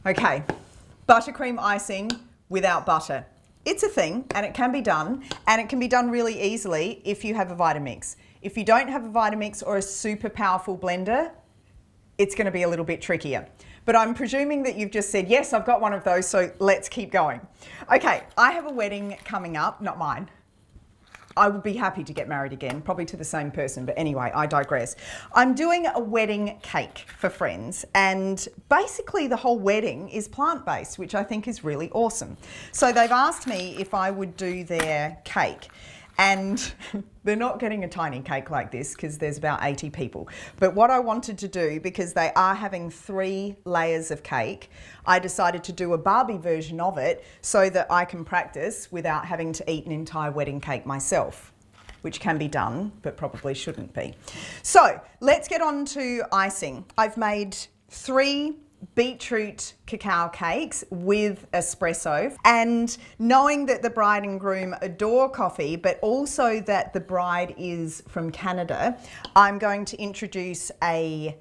Okay, buttercream icing without butter. It's a thing and it can be done, and it can be done really easily if you have a Vitamix. If you don't have a Vitamix or a super powerful blender, it's going to be a little bit trickier. But I'm presuming that you've just said, yes, I've got one of those, so let's keep going. Okay, I have a wedding coming up, not mine. I would be happy to get married again, probably to the same person, but anyway, I digress. I'm doing a wedding cake for friends, and basically the whole wedding is plant-based, which I think is really awesome. So they've asked me if I would do their cake, and they're not getting a tiny cake like this because there's about 80 people. But what I wanted to do, because they are having 3 layers of cake, I decided to do a Barbie version of it so that I can practice without having to eat an entire wedding cake myself, which can be done, but probably shouldn't be. So let's get on to icing. I've made 3 beetroot cacao cakes with espresso, and knowing that the bride and groom adore coffee, but also that the bride is from Canada, I'm going to introduce a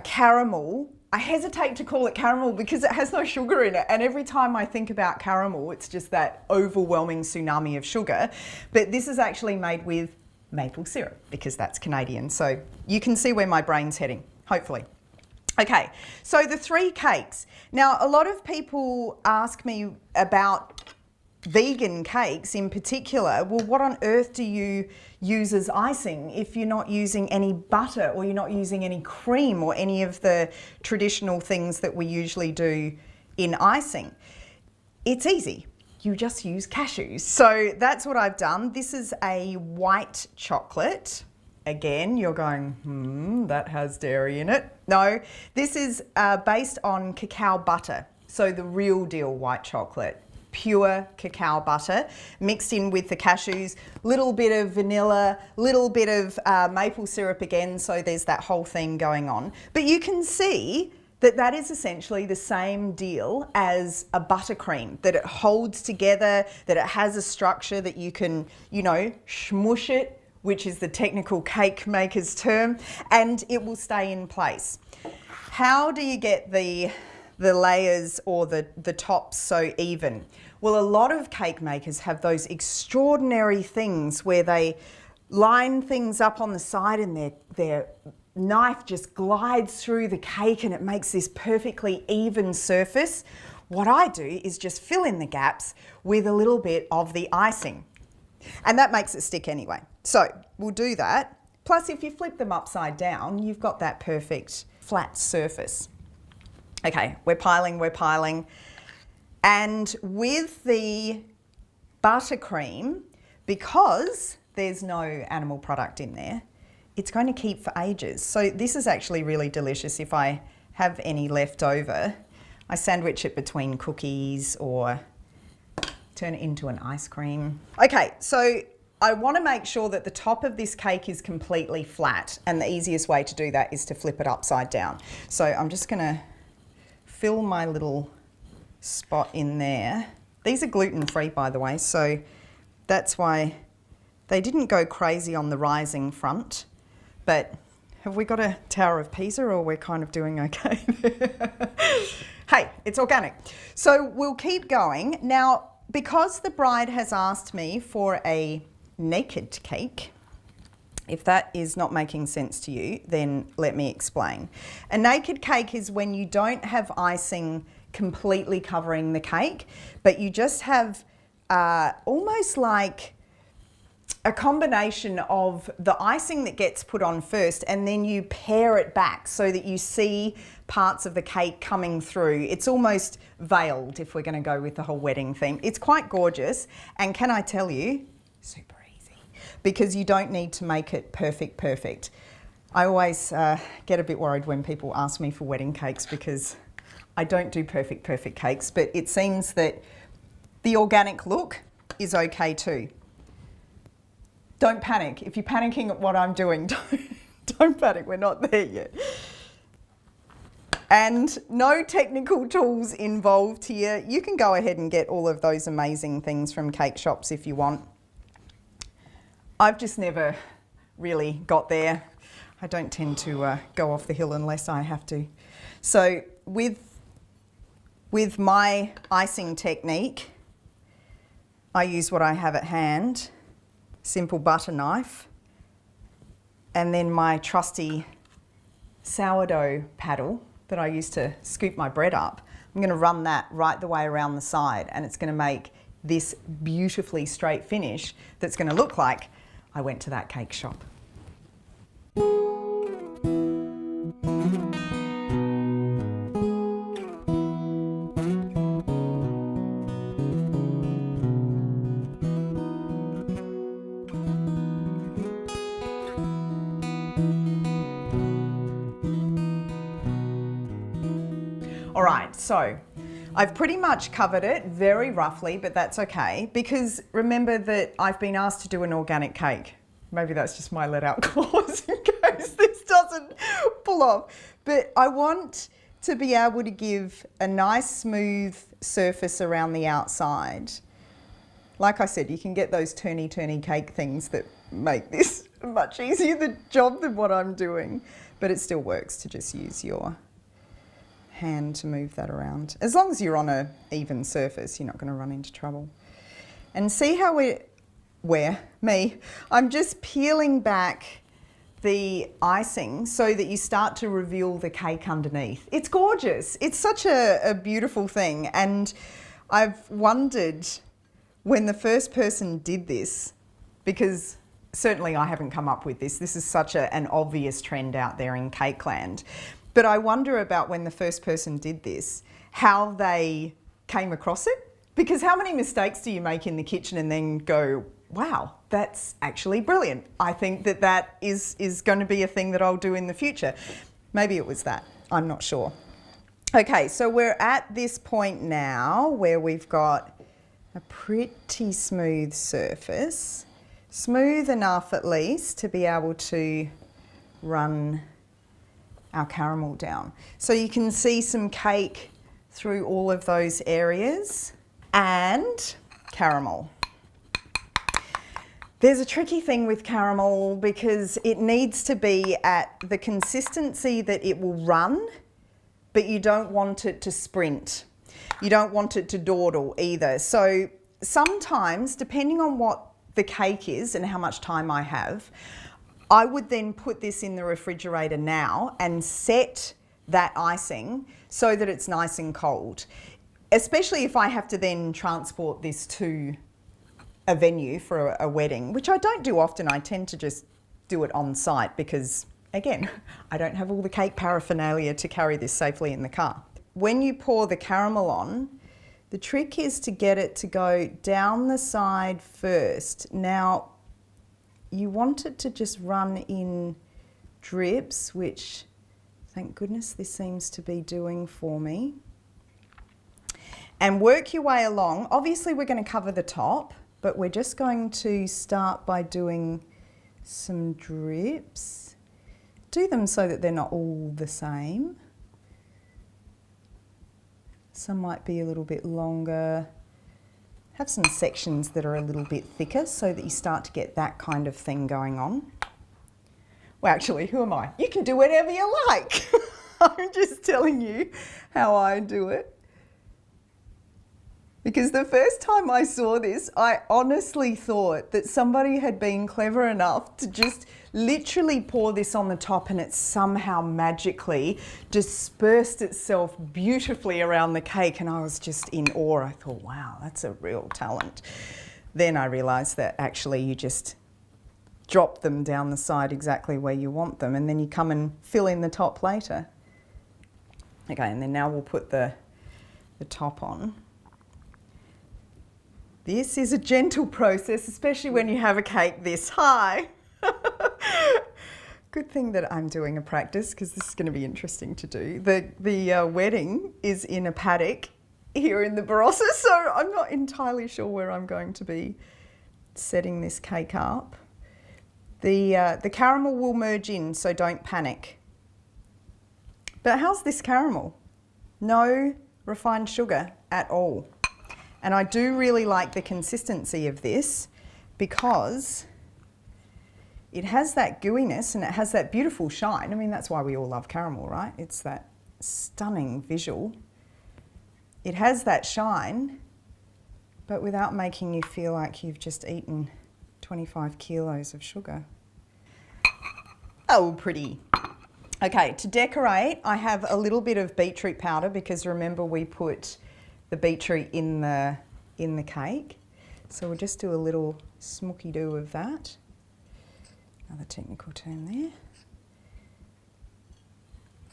caramel. I hesitate to call it caramel because it has no sugar in it, and every time I think about caramel, it's just that overwhelming tsunami of sugar. But this is actually made with maple syrup because that's Canadian, so you can see where my brain's heading, hopefully. Okay, so the 3 cakes. Now, a lot of people ask me about vegan cakes in particular. Well, what on earth do you use as icing if you're not using any butter or you're not using any cream or any of the traditional things that we usually do in icing? It's easy. You just use cashews. So that's what I've done. This is a white chocolate. Again, you're going, that has dairy in it. No, this is based on cacao butter. So the real deal white chocolate, pure cacao butter, mixed in with the cashews, little bit of vanilla, little bit of maple syrup again, so there's that whole thing going on. But you can see that that is essentially the same deal as a buttercream, that it holds together, that it has a structure that you can, smush it, which is the technical cake maker's term, and it will stay in place. How do you get the layers or the tops so even? Well, a lot of cake makers have those extraordinary things where they line things up on the side and their knife just glides through the cake and it makes this perfectly even surface. What I do is just fill in the gaps with a little bit of the icing. And that makes it stick anyway. So we'll do that. Plus, if you flip them upside down, you've got that perfect flat surface. Okay, we're piling. And with the buttercream, because there's no animal product in there, it's going to keep for ages. So this is actually really delicious. If I have any left over, I sandwich it between cookies or turn it into an ice cream. Okay, so I want to make sure that the top of this cake is completely flat, and the easiest way to do that is to flip it upside down. So I'm just going to fill my little spot in there. These are gluten-free, by the way, so that's why they didn't go crazy on the rising front. But have we got a Tower of Pisa, or we're kind of doing okay there? Hey, it's organic. So we'll keep going. Now, because the bride has asked me for a naked cake, if that is not making sense to you, then let me explain. A naked cake is when you don't have icing completely covering the cake, but you just have almost like a combination of the icing that gets put on first, and then you pare it back so that you see parts of the cake coming through. It's almost veiled, if we're going to go with the whole wedding theme. It's quite gorgeous, and can I tell you, super easy, because you don't need to make it perfect. I always get a bit worried when people ask me for wedding cakes because I don't do perfect cakes, but it seems that the organic look is okay too. Don't panic. If you're panicking at what I'm doing, don't panic. We're not there yet. And no technical tools involved here. You can go ahead and get all of those amazing things from cake shops if you want. I've just never really got there. I don't tend to go off the hill unless I have to. So with With my icing technique, I use what I have at hand, simple butter knife, and then my trusty sourdough paddle that I use to scoop my bread up. I'm going to run that right the way around the side, and it's going to make this beautifully straight finish that's going to look like I went to that cake shop. All right, so I've pretty much covered it very roughly, but that's okay, because remember that I've been asked to do an organic cake. Maybe that's just my let out clause in case this doesn't pull off. But I want to be able to give a nice smooth surface around the outside. Like I said, you can get those turny cake things that make this a much easier the job than what I'm doing, but it still works to just use your hand to move that around. As long as you're on an even surface, you're not going to run into trouble. And see how I'm just peeling back the icing so that you start to reveal the cake underneath. It's gorgeous. It's such a beautiful thing. And I've wondered when the first person did this, because certainly I haven't come up with this. This is such an obvious trend out there in cake land. But I wonder about when the first person did this, how they came across it. Because how many mistakes do you make in the kitchen and then go, wow, that's actually brilliant. I think that is going to be a thing that I'll do in the future. Maybe it was that, I'm not sure. Okay, so we're at this point now where we've got a pretty smooth surface. Smooth enough at least to be able to run our caramel down. So you can see some cake through all of those areas. And caramel. There's a tricky thing with caramel because it needs to be at the consistency that it will run, but you don't want it to sprint. You don't want it to dawdle either. So sometimes, depending on what the cake is and how much time I have, I would then put this in the refrigerator now and set that icing so that it's nice and cold, especially if I have to then transport this to a venue for a wedding, which I don't do often. I tend to just do it on site because, again, I don't have all the cake paraphernalia to carry this safely in the car. When you pour the caramel on, the trick is to get it to go down the side first. Now, you want it to just run in drips, which thank goodness this seems to be doing for me. And work your way along. Obviously we're going to cover the top, but we're just going to start by doing some drips. Do them so that they're not all the same. Some might be a little bit longer. Have some sections that are a little bit thicker so that you start to get that kind of thing going on. Well, actually, who am I? You can do whatever you like. I'm just telling you how I do it. Because the first time I saw this, I honestly thought that somebody had been clever enough to just literally pour this on the top and it somehow magically dispersed itself beautifully around the cake, and I was just in awe. I thought, wow, that's a real talent. Then I realised that actually you just drop them down the side exactly where you want them, and then you come and fill in the top later. Okay, and then now we'll put the top on. This is a gentle process, especially when you have a cake this high. Good thing that I'm doing a practice because this is going to be interesting to do. The wedding is in a paddock here in the Barossa, so I'm not entirely sure where I'm going to be setting this cake up. The caramel will merge in, so don't panic. But how's this caramel? No refined sugar at all. And I do really like the consistency of this because it has that gooiness and it has that beautiful shine. I mean, that's why we all love caramel, right? It's that stunning visual. It has that shine, but without making you feel like you've just eaten 25 kilos of sugar. Oh, pretty. Okay, to decorate, I have a little bit of beetroot powder because remember we put the beetroot in the cake. So we'll just do a little smooky-doo of that. Another technical term there.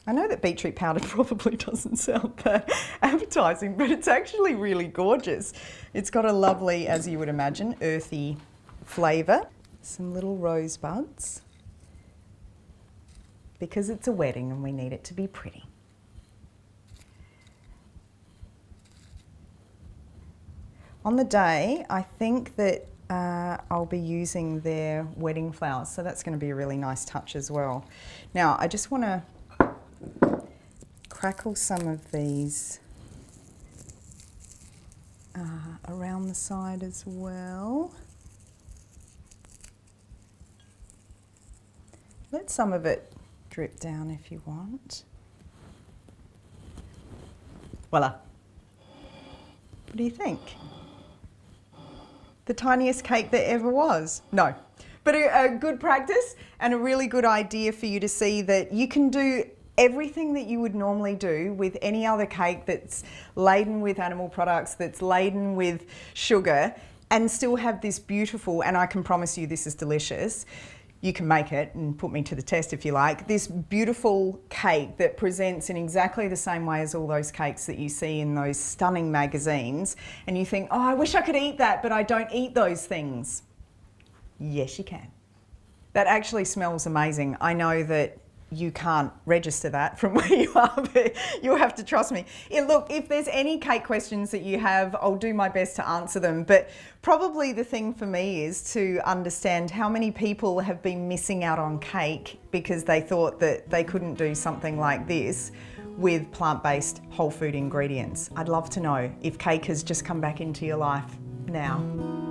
I know that beetroot powder probably doesn't sound that appetizing, but it's actually really gorgeous. It's got a lovely, as you would imagine, earthy flavour. Some little rosebuds, because it's a wedding and we need it to be pretty. On the day, I think that I'll be using their wedding flowers, so that's going to be a really nice touch as well. Now, I just want to crackle some of these around the side as well. Let some of it drip down if you want. Voila. What do you think? The tiniest cake that ever was? No. But a good practice and a really good idea for you to see that you can do everything that you would normally do with any other cake that's laden with animal products, that's laden with sugar, and still have this beautiful, and I can promise you this is delicious. You can make it and put me to the test if you like. This beautiful cake that presents in exactly the same way as all those cakes that you see in those stunning magazines. And you think, oh, I wish I could eat that, but I don't eat those things. Yes, you can. That actually smells amazing. I know that you can't register that from where you are, but you'll have to trust me. Look, if there's any cake questions that you have, I'll do my best to answer them. But probably the thing for me is to understand how many people have been missing out on cake because they thought that they couldn't do something like this with plant-based whole food ingredients. I'd love to know if cake has just come back into your life now.